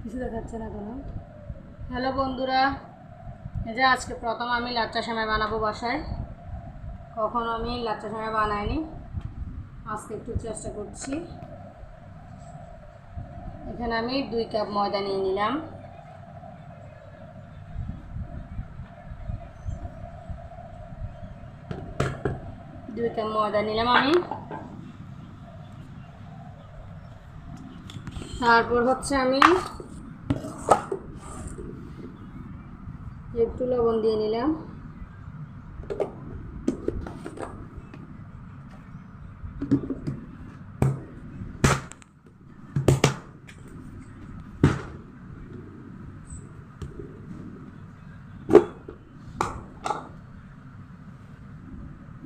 কিছু দেখাচ্ছে না কোনো। হ্যালো বন্ধুরা, এই যে আজকে প্রথম আমি লাচ্চা সেমাই বানাবো বাসায়। কখনো আমি লাচ্চা সেমাই বানাইনি, আজকে একটু চেষ্টা করছি। এখানে আমি 2 কাপ ময়দা নিয়ে নিলাম। আমি তারপর হচ্ছে আমি একটু লবণ দিয়ে নিলাম।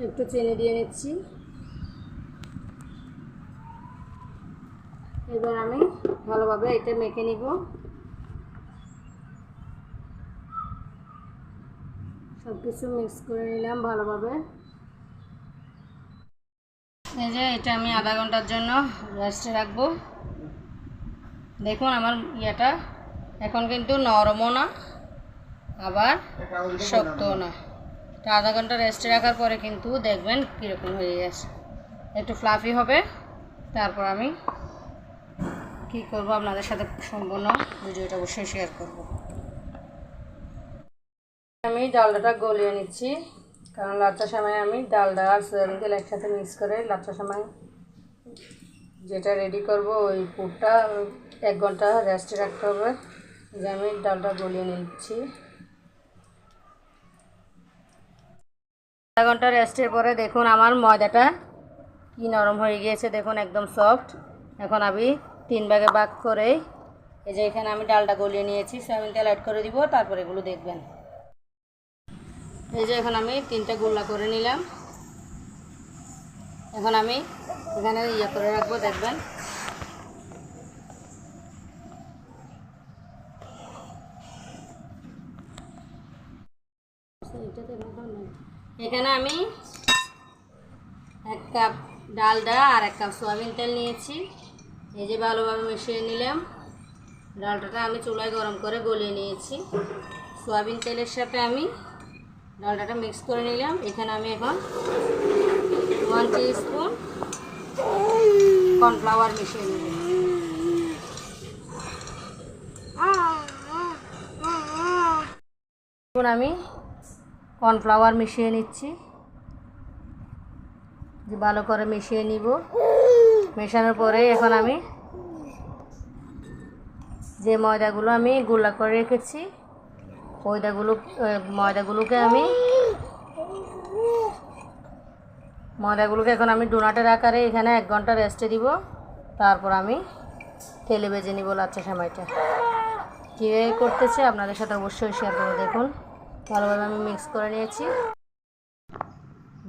একটু চিনি দিয়ে নিচ্ছি। এবার আমি ভালোভাবে এটা মেখে নিব। সব কিছু মিক্স করে নিলাম ভালোভাবে। এই যে এটা আমি আধা ঘন্টার জন্য রেস্টে রাখবো। দেখুন আমার ইয়েটা এখন কিন্তু নরমও না আবার শক্তও না। আধা ঘন্টা রেস্টে রাখার পরে কিন্তু দেখবেন কীরকম হয়ে গেছে, একটু ফ্লাফি হবে। তারপর আমি কী করবো আপনাদের সাথে সম্পূর্ণ ভিডিওটা অবশ্যই শেয়ার করব। আমি ডালডাটা গলিয়ে নিচ্ছি, কারণ লাচ্চা সেমাই আমি ডালডা আর সয়াবিন তেল একসাথে মিক্স করে লাচ্চা সেমাই যেটা রেডি করব ওই পুরটা 1 ঘন্টা রেস্টে রাখতে হবে। যে আমি ডালটা গলিয়ে নিচ্ছি। আধা ঘন্টা রেস্টের পরে দেখুন আমার ময়দাটা কি নরম হয়ে গিয়েছে, দেখুন একদম সফট। এখন আমি 3 ভাগে ভাগ করে এই যে এখানে আমি ডালটা গলিয়ে নিয়েছি, সয়াবিন তেল অ্যাড করে দিব। তারপর এগুলো দেখবেন। এই যে এখন আমি 3টা গোলা করে নিলাম। এখন আমি এখানে ইয়ে করে রাখবো, দেখবেন। এখানে আমি 1 কাপ ডালডা আর 1 কাপ সয়াবিন তেল নিয়েছি। এই যে ভালোভাবে মিশিয়ে নিলাম। ডালটাটা আমি চুলায় গরম করে গলিয়ে নিয়েছি। সয়াবিন তেলের সাথে আমি ডালটাটা মিক্স করে নিলাম। এখানে আমি এখন 1 টিস্পুন কর্নফ্লাওয়ার মিশিয়ে নিলাম। এখন আমি কর্নফ্লাওয়ার মিশিয়ে নিচ্ছি। যে ভালো করে মিশিয়ে নিব। মেশানোর পরে এখন আমি যে ময়দাগুলো আমি গুঁড়া করে রেখেছি ময়দাগুলোকে এখন আমি ডোনাটের আকারে এখানে 1 ঘন্টা রেস্টে দিব। তারপর আমি তেলে ভেজে নিব লাচ্চা সেমাইটা। কীভাবে করতেছে আপনাদের সাথে অবশ্যই শেয়ার করবো। দেখুন ভালোভাবে আমি মিক্স করে নিয়েছি।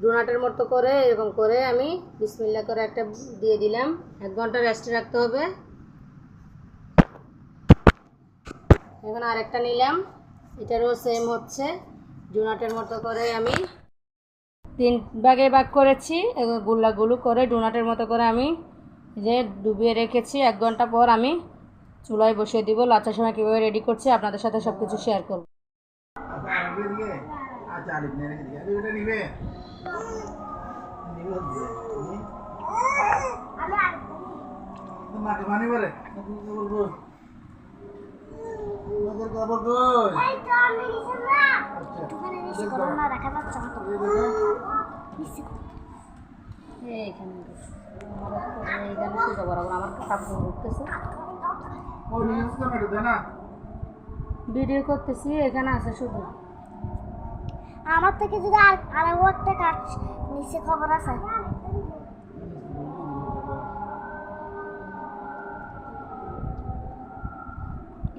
ডোনাটের মতো করে এরকম করে আমি বিসমিল্লাহ করে একটা দিয়ে দিলাম। 1 ঘন্টা রেস্টে রাখতে হবে। এখন আরেকটা নিলাম, এটারও সেম হচ্ছে। ডোনাটের মতো করে আমি 3 ভাগে ভাগ করেছি। এবং গোলাগুলো করে ডোনাটের মতো করে আমি যে ডুবিয়ে রেখেছি। 1 ঘন্টা পর আমি চুলায় বসিয়ে দিব। লাচ্চা সেমাই কীভাবে রেডি করছি আপনাদের সাথে সব কিছু শেয়ার করব। ভিডিও করতেছি, এখানে আছে শুধু আমার থেকে যদি আরো একটা কাজ নিচে খবর আছে।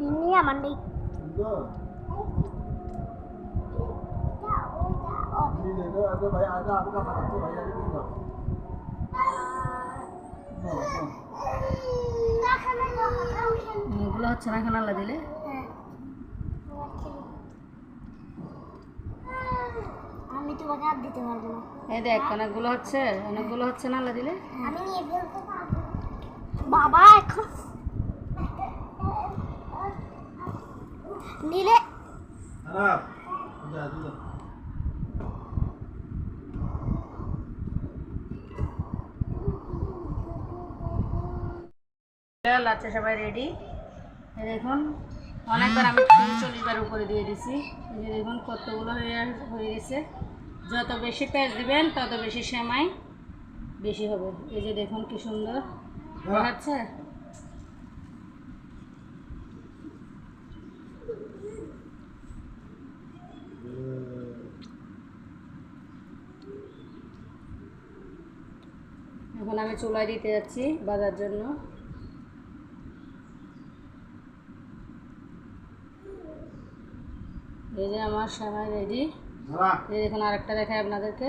ini aman deh. এগুলো হচ্ছে না এখানে আল্লাহ দিলে। আমি তোমাকে আর দিতে পারবো না। এই দেখ অনেকগুলো হচ্ছে না আল্লাহ দিলে। আমি নিয়ে ফেলতে পারবো বাবা। এখন নিলে লাচ্ছা সবাই রেডি। দেখুন অনেকবার আমি 40বার উপরে দিয়ে দিছি। এই যে দেখুন কতগুলো হয়ে গেছে। যত বেশি পেঁয়াজ দিবেন তত বেশি সেমাই বেশি হবে। এই যে দেখুন কি সুন্দর দেখাচ্ছে। এখন আমি চুলায় দিতে যাচ্ছি ভাজার জন্য। এই যে আমার সেমাই রেডি। এই দেখুন আরেকটা দেখাই আপনাদেরকে।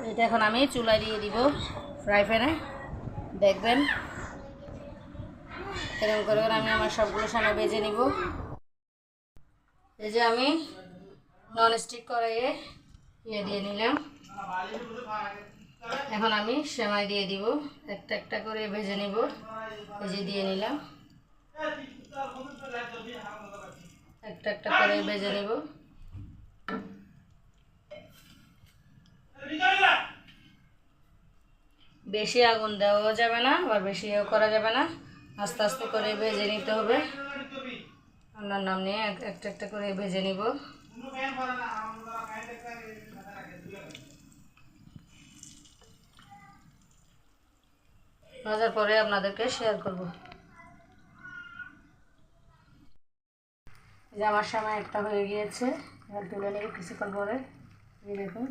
এটা এখন আমি চুলায় দিয়ে দিব ফ্রাই প্যানে। দেখবেন এরকম করে আমি আমার সবগুলো সেমাই ভেজে নিব। এই যে আমি ননস্টিক কড়াইয়ে দিয়ে নিলাম। এখন আমি সেমাই দিয়ে দিব, একটা একটা করে ভেজে নিব। এই যে দিয়ে নিলাম, একটা একটা করে ভেজে নিব। বেশি আগুন দেওয়া যাবে না, আবার বেশি করা যাবে না। আস্তে আস্তে করে ভেজে নিতে হবে। আল্লাহর নাম নিয়ে একটা একটা করে ভেজে নিব। ভাজার পরে আপনাদেরকে শেয়ার করব। যে আমার সময় একটা হয়ে গিয়েছে, এবার তুলে নেব কিছুক্ষণ পরে। এই দেখুন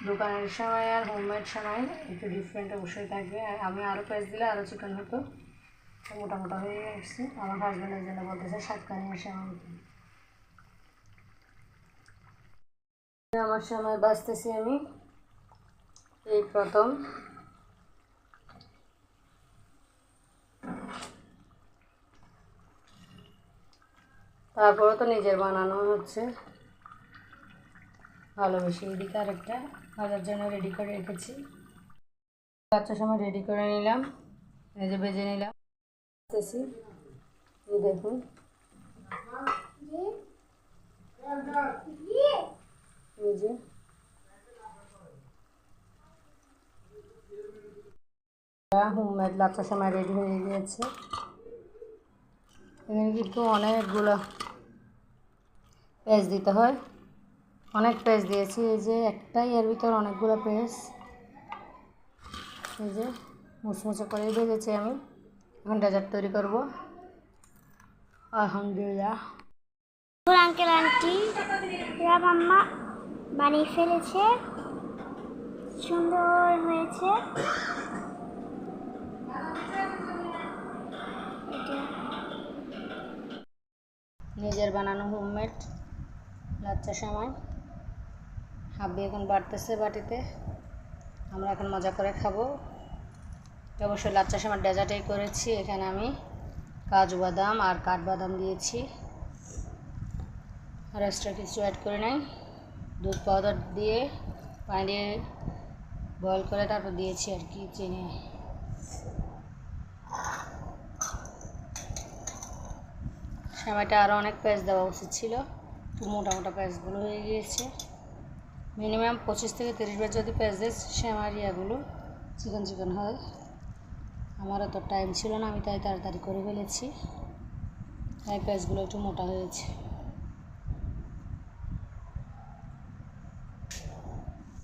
দোকানের সময় আর হোমমেড সময় একটু ডিফারেন্ট অবশ্যই থাকবে। আমি আরও পেঁয়াজ দিলে আরও চিকেন হতো। মোটা মোটা হয়ে গেছে। আমার হাজব্যান্ডের জন্য বলতেছে সাতকানিয়ার সময়। আমার সময় বাঁচতেছি আমি এই প্রথম। তারপরে তো নিজের বানানো হচ্ছে ভালোবেসে। এদিকে আরেকটা ভাজার জন্য রেডি করে রেখেছি। লাচ্ছার সময় রেডি করে নিলাম। এই যে ভেজে নিলাম। এই দেখুন এই যে হোমমেড লাচ্ছার সময় রেডি হয়ে গিয়েছে। এখানে কিন্তু অনেকগুলো পেঁয়াজ দিতে হয়, অনেক পেঁয়াজ দিয়েছি। এই যে একটাই এর ভিতর অনেকগুলো পেঁয়াজ। এই যে মুচমুচে করে ভেজেছি আমি। এখন ডেজার্ট তৈরি করব। আলহামদুলিল্লাহ আঙ্কেল আন্টি মাম্মা বানিয়ে ফেলেছে, সুন্দর হয়েছে। নিজের বানানো হোমমেড লাচ্ছা সেমাই। হাব্বি এখন বাড়তেছে বাটিতে, আমরা এখন মজা করে খাবো। অবশ্যই লাচ্ছা সেমাই ডেজার্টেই করেছি। এখানে আমি কাজু বাদাম আর কাঠবাদাম দিয়েছি, আর এক্সট্রা কিছু অ্যাড করে নাই। দুধ পাউডার দিয়ে পানি দিয়ে বয়েল করে তারপর দিয়েছি আর কি চিনি। সেমাইটা আরও অনেক পেঁয়াজ দেওয়া উচিত ছিল, মোটা মোটা পেঁয়াজগুলো হয়ে গিয়েছে। মিনিমাম 25 থেকে 30 বার যদি পেঁয়াজ দিয়ে সেমাই ইয়াগুলো চিকন চিকন হয়। আমার অত টাইম ছিল না, আমি তাই তাড়াতাড়ি করে ফেলেছি, তাই পেঁয়াজগুলো একটু মোটা হয়েছে।